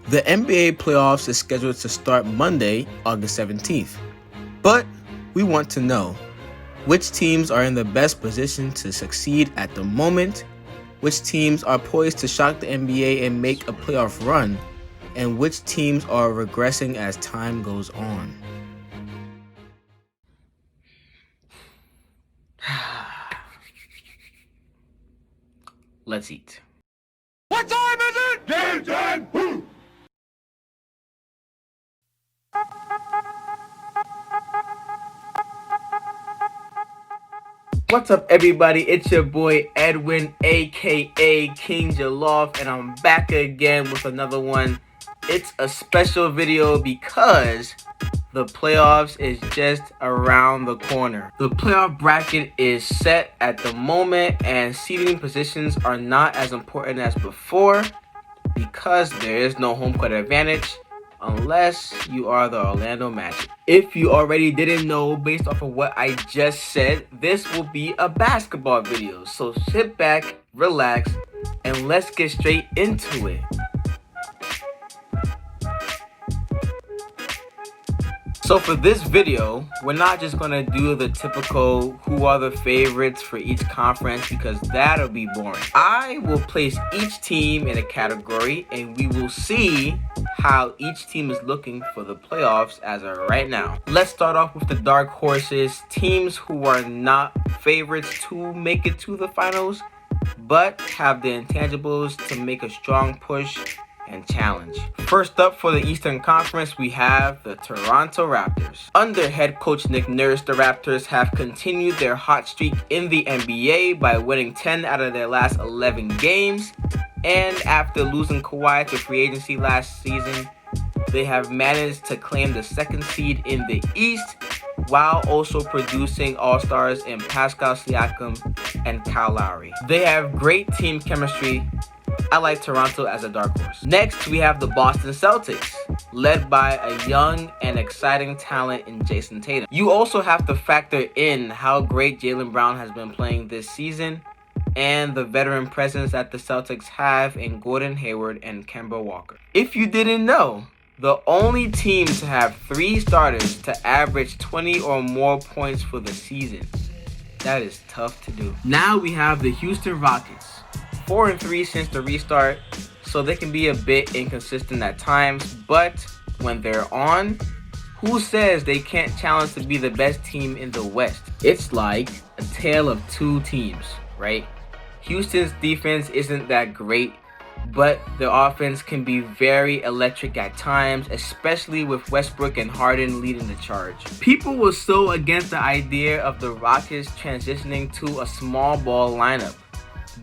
The NBA playoffs is scheduled to start Monday, August 17th. But we want to know which teams are in the best position to succeed at the moment, which teams are poised to shock the NBA and make a playoff run, and which teams are regressing as time goes on. Let's eat. What time is it? Game time! Woo! What's up, everybody? It's your boy Edwin, aka King Jalof, and I'm back again with another one. It's a special video because the playoffs is just around the corner. The playoff bracket is set at the moment, and seeding positions are not as important as before because there is no home court advantage unless you are the Orlando Magic. If you already didn't know, based off of what I just said, this will be a basketball video. So sit back, relax, and let's get straight into it. So for this video, we're not just going to do the typical who are the favorites for each conference because that'll be boring. I will place each team in a category and we will see how each team is looking for the playoffs as of right now. Let's start off with the dark horses, teams who are not favorites to make it to the finals, but have the intangibles to make a strong push and challenge. First up for the Eastern Conference, we have the Toronto Raptors. Under head coach Nick Nurse, the Raptors have continued their hot streak in the NBA by winning 10 out of their last 11 games. And after losing Kawhi to free agency last season, they have managed to claim the second seed in the East while also producing all-stars in Pascal Siakam and Kyle Lowry. They have great team chemistry. I like Toronto as a dark horse. Next, we have the Boston Celtics, led by a young and exciting talent in Jason Tatum. You also have to factor in how great Jaylen Brown has been playing this season and the veteran presence that the Celtics have in Gordon Hayward and Kemba Walker. If you didn't know, the only team to have 3 starters to average 20 or more points for the season. That is tough to do. Now we have the Houston Rockets. 4-3 since the restart, so they can be a bit inconsistent at times, but when they're on, who says they can't challenge to be the best team in the West? It's like a tale of two teams, right? Houston's defense isn't that great, but their offense can be very electric at times, especially with Westbrook and Harden leading the charge. People were so against the idea of the Rockets transitioning to a small ball lineup,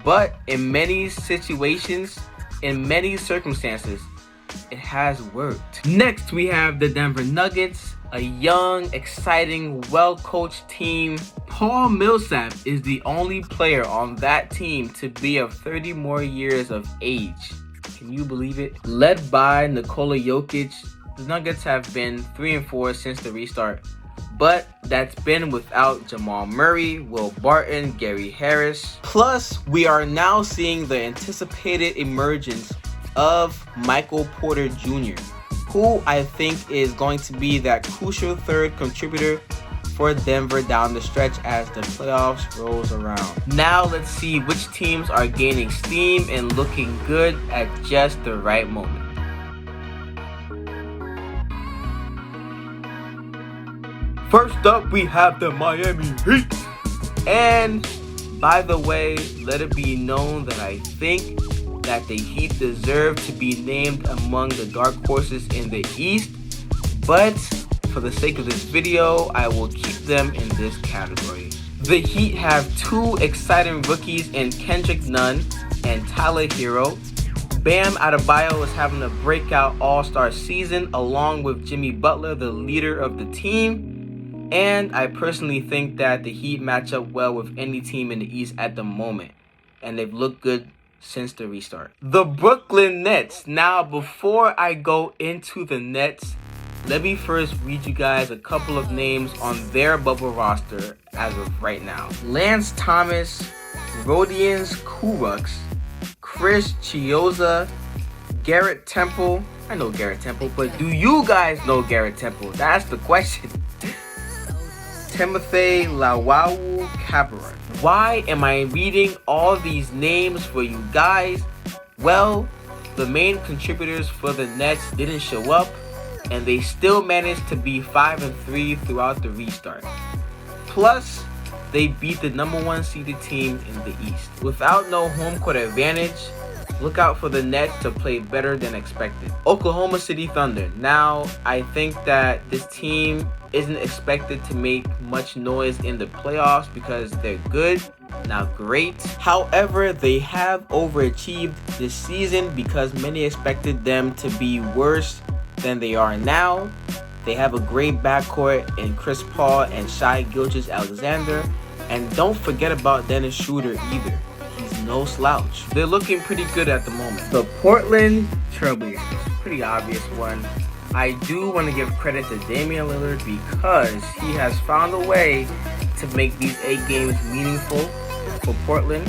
but in many situations, in many circumstances, it has worked. Next, we have the Denver Nuggets, a young, exciting, well-coached team. Paul Millsap is the only player on that team to be of 30 more years of age. Can you believe it? Led by Nikola Jokic, the Nuggets have been 3-4 since the restart, but that's been without Jamal Murray, Will Barton, Gary Harris. Plus, we are now seeing the anticipated emergence of Michael Porter Jr., who I think is going to be that crucial third contributor for Denver down the stretch as the playoffs rolls around. Now let's see which teams are gaining steam and looking good at just the right moment. First up, we have the Miami Heat. And by the way, let it be known that I think that the Heat deserve to be named among the dark horses in the East, but for the sake of this video, I will keep them in this category. The Heat have 2 exciting rookies in Kendrick Nunn and Tyler Hero. Bam Adebayo is having a breakout all-star season along with Jimmy Butler, the leader of the team. And I personally think that the Heat match up well with any team in the East at the moment. And they've looked good since the restart. The Brooklyn Nets. Now, before I go into the Nets, let me first read you guys a couple of names on their bubble roster as of right now. Lance Thomas, Rodions Kurucs, Chris Chiozza, Garrett Temple. I know Garrett Temple, but do you guys know Garrett Temple? That's the question. Timothy Lawau Cabaret. Why am I reading all these names for you guys? Well, the main contributors for the Nets didn't show up, and they still managed to be 5-3 throughout the restart. Plus, they beat the number 1 seeded team in the East. Without no home court advantage, look out for the Nets to play better than expected. Oklahoma City Thunder. Now, I think that this team isn't expected to make much noise in the playoffs because they're good, not great. However, they have overachieved this season because many expected them to be worse than they are now. They have a great backcourt in Chris Paul and Shai Gilgeous-Alexander. And don't forget about Dennis Schroeder either. He's no slouch. They're looking pretty good at the moment. The Portland Trailblazers, pretty obvious one. I do want to give credit to Damian Lillard because he has found a way to make these 8 games meaningful for Portland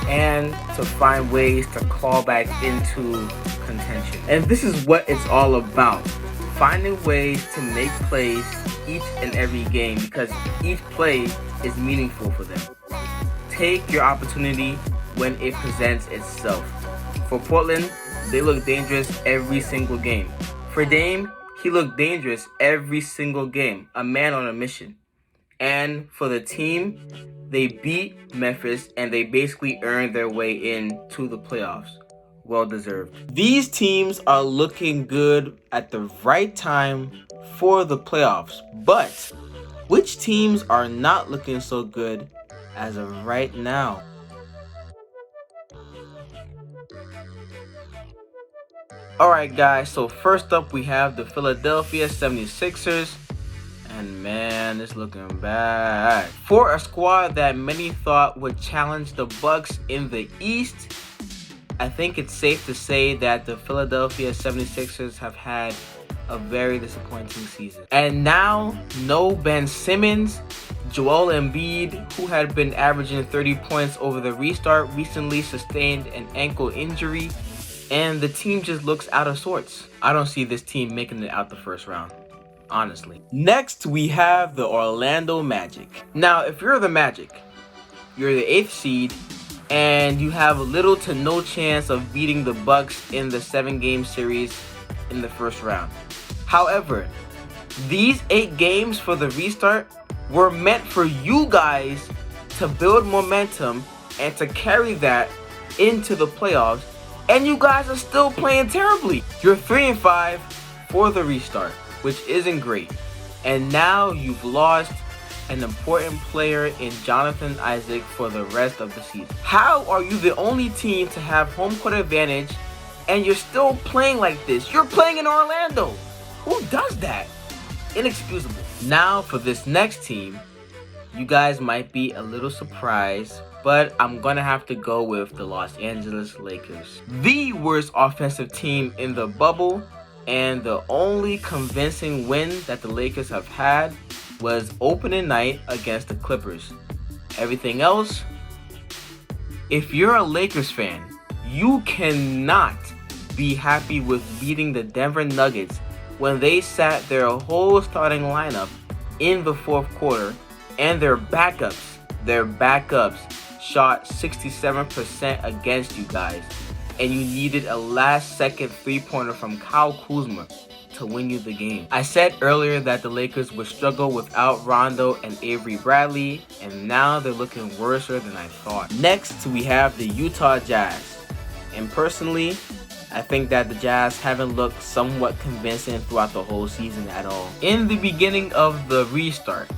and to find ways to claw back into contention. And this is what it's all about. Finding ways to make plays each and every game because each play is meaningful for them. Take your opportunity when it presents itself. For Portland, they look dangerous every single game. For Dame, he looked dangerous every single game, a man on a mission. And for the team, they beat Memphis and they basically earned their way into the playoffs. Well deserved. These teams are looking good at the right time for the playoffs, but which teams are not looking so good as of right now? Alright guys, so first up we have the Philadelphia 76ers. And man, it's looking bad. For a squad that many thought would challenge the Bucks in the East, I think it's safe to say that the Philadelphia 76ers have had a very disappointing season. And now, no Ben Simmons. Joel Embiid, who had been averaging 30 points over the restart, recently sustained an ankle injury, and the team just looks out of sorts. I don't see this team making it out the first round, honestly. Next, we have the Orlando Magic. Now, if you're the Magic, you're the 8th seed, and you have little to no chance of beating the Bucks in the 7-game series in the first round. However, these 8 games for the restart were meant for you guys to build momentum and to carry that into the playoffs, and you guys are still playing terribly. You're 3-5 for the restart, which isn't great. And now you've lost an important player in Jonathan Isaac for the rest of the season. How are you the only team to have home court advantage and you're still playing like this? You're playing in Orlando. Who does that? Inexcusable. Now for this next team, you guys might be a little surprised, but I'm gonna have to go with the Los Angeles Lakers. The worst offensive team in the bubble, and the only convincing win that the Lakers have had was opening night against the Clippers. Everything else, if you're a Lakers fan, you cannot be happy with beating the Denver Nuggets when they sat their whole starting lineup in the fourth quarter and their backups shot 67% against you guys, and you needed a last-second three-pointer from Kyle Kuzma to win you the game. I said earlier that the Lakers would struggle without Rondo and Avery Bradley, and now they're looking worse than I thought. Next, we have the Utah Jazz. And personally, I think that the Jazz haven't looked somewhat convincing throughout the whole season at all. In the beginning of the restart,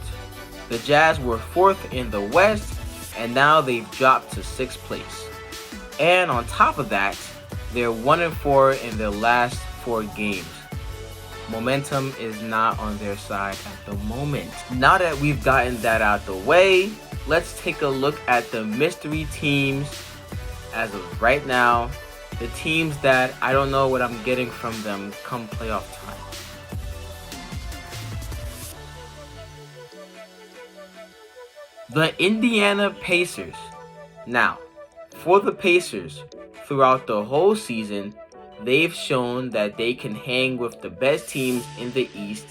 the Jazz were 4th in the West, and now they've dropped to 6th place. And on top of that, they're 1-4 in their last 4 games. Momentum is not on their side at the moment. Now that we've gotten that out the way, let's take a look at the mystery teams as of right now. The teams that I don't know what I'm getting from them come playoff time. The Indiana Pacers. Now, for the Pacers, throughout the whole season, they've shown that they can hang with the best teams in the East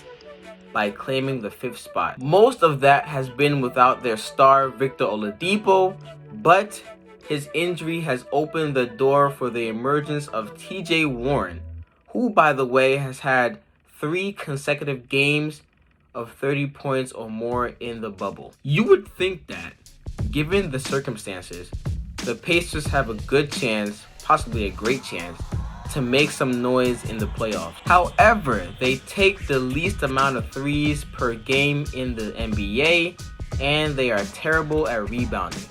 by claiming the 5th spot. Most of that has been without their star Victor Oladipo, but his injury has opened the door for the emergence of TJ Warren, who, by the way, has had 3 consecutive games of 30 points or more in the bubble. You would think that, given the circumstances, the Pacers have a good chance, possibly a great chance, to make some noise in the playoffs. However, they take the least amount of threes per game in the NBA, and they are terrible at rebounding.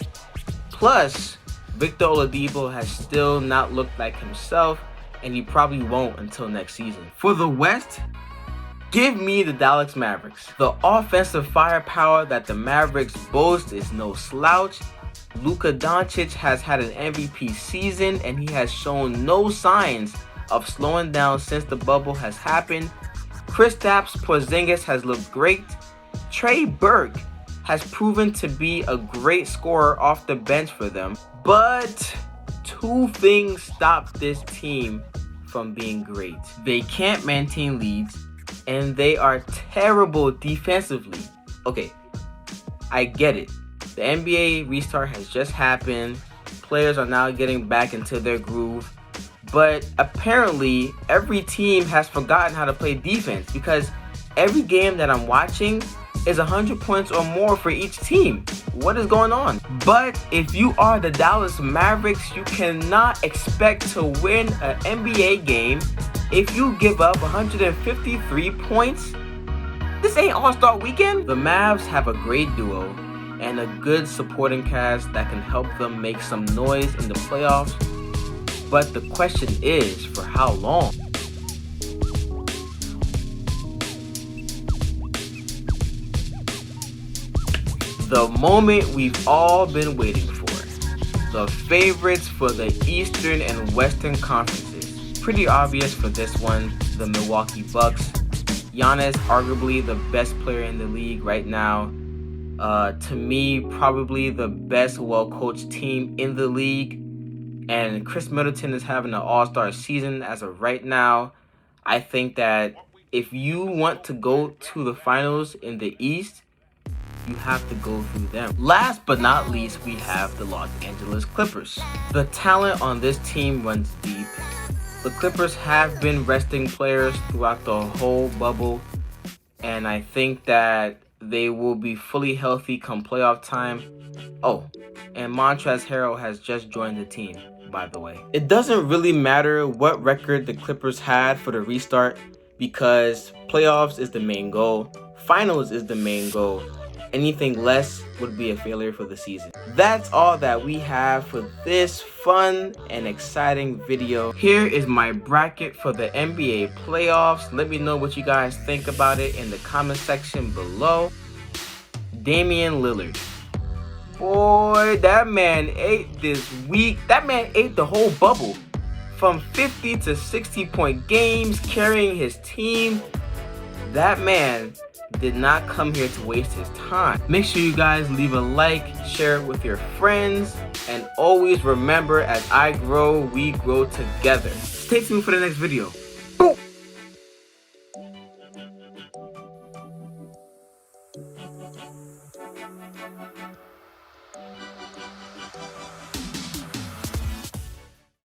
Plus, Victor Oladipo has still not looked like himself, and he probably won't until next season. For the West, give me the Dallas Mavericks. The offensive firepower that the Mavericks boast is no slouch. Luka Doncic has had an MVP season, and he has shown no signs of slowing down since the bubble has happened. Kristaps Porzingis has looked great. Trey Burke has proven to be a great scorer off the bench for them. But 2 things stop this team from being great. They can't maintain leads, and they are terrible defensively. Okay, I get it. The NBA restart has just happened. Players are now getting back into their groove. But apparently, every team has forgotten how to play defense, because every game that I'm watching is 100 points or more for each team. What is going on? But if you are the Dallas Mavericks, you cannot expect to win an NBA game if you give up 153 points. This ain't All-Star Weekend. The Mavs have a great duo and a good supporting cast that can help them make some noise in the playoffs. But the question is, for how long? The moment we've all been waiting for. The favorites for the Eastern and Western conferences. Pretty obvious for this one, the Milwaukee Bucks. Giannis, arguably the best player in the league right now. To me, probably the best well-coached team in the league. And Chris Middleton is having an all-star season as of right now. I think that if you want to go to the finals in the East, you have to go through them. Last but not least, we have the Los Angeles Clippers. The talent on this team runs deep. The Clippers have been resting players throughout the whole bubble, and I think that they will be fully healthy come playoff time. Oh, and Montrezl Harrell has just joined the team, by the way. It doesn't really matter what record the Clippers had for the restart, because playoffs is the main goal, finals is the main goal. Anything less would be a failure for the season. That's all that we have for this fun and exciting video. Here is my bracket for the NBA playoffs. Let me know what you guys think about it in the comment section below. Damian Lillard. Boy, that man ate this week. That man ate the whole bubble. From 50 to 60 point games, carrying his team. That man did not come here to waste his time. Make sure you guys leave a like, share it with your friends, and always remember, as I grow, we grow together. Stay tuned for the next video.